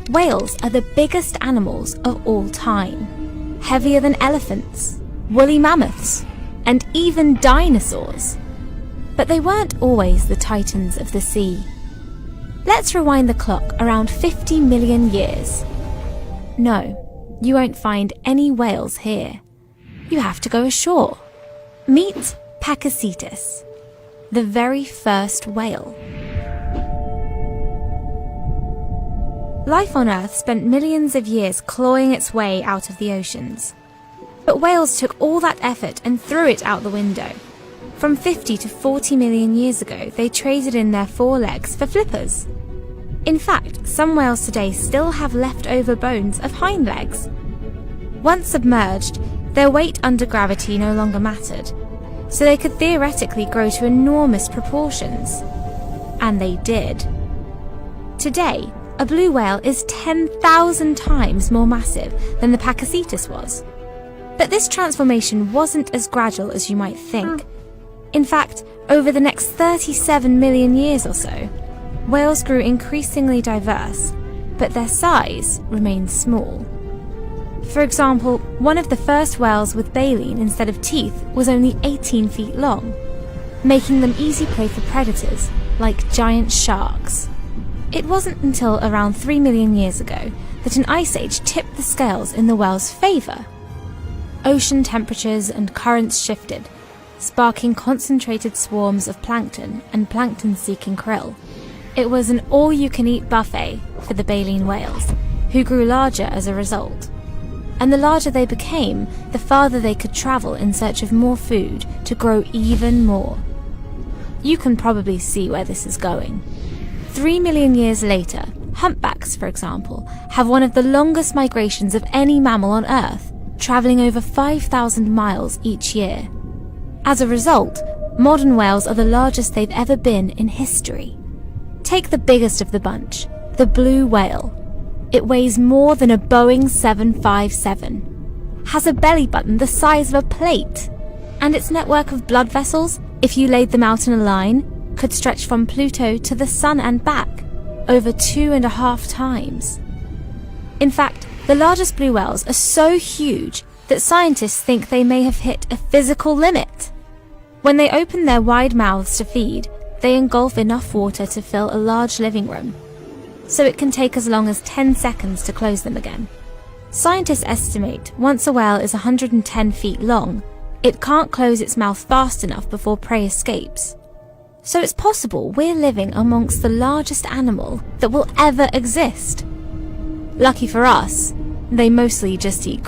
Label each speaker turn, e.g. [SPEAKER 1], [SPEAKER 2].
[SPEAKER 1] Whales are the biggest animals of all time, heavier than elephants, woolly mammoths, and even dinosaurs. But they weren't always the titans of the sea. Let's rewind the clock around 50 million years. No, you won't find any whales here. You have to go ashore. Meet Pakicetus, the very first whale. Life on Earth spent millions of years clawing its way out of the oceans. But whales took all that effort and threw it out the window. From 50 to 40 million years ago, they traded in their forelegs for flippers. In fact, some whales today still have leftover bones of hind legs. Once submerged, their weight under gravity no longer mattered, so they could theoretically grow to enormous proportions. And they did. Today, a blue whale is 10,000 times more massive than the Pakicetus was. But this transformation wasn't as gradual as you might think. In fact, over the next 37 million years or so, whales grew increasingly diverse, but their size remained small. For example, one of the first whales with baleen instead of teeth was only 18 feet long, making them easy prey for predators like giant sharks. It wasn't until around 3 million years ago that an ice age tipped the scales in the whale's favour. Ocean temperatures and currents shifted, sparking concentrated swarms of plankton and plankton-seeking krill. It was an all-you-can-eat buffet for the baleen whales, who grew larger as a result. And the larger they became, the farther they could travel in search of more food to grow even more. You can probably see where this is going. 3 million years later, humpbacks, for example, have one of the longest migrations of any mammal on Earth, travelling over 5,000 miles each year. As a result, modern whales are the largest they've ever been in history. Take the biggest of the bunch, the blue whale. It weighs more than a Boeing 757, has a belly button the size of a plate, and its network of blood vessels, if you laid them out in a line, could stretch from Pluto to the Sun and back, over 2.5 times. In fact, the largest blue whales are so huge that scientists think they may have hit a physical limit. When they open their wide mouths to feed, they engulf enough water to fill a large living room, so it can take as long as 10 seconds to close them again. Scientists estimate once a whale is 110 feet long, it can't close its mouth fast enough before prey escapes. So it's possible we're living amongst the largest animal that will ever exist. Lucky for us, they mostly just eat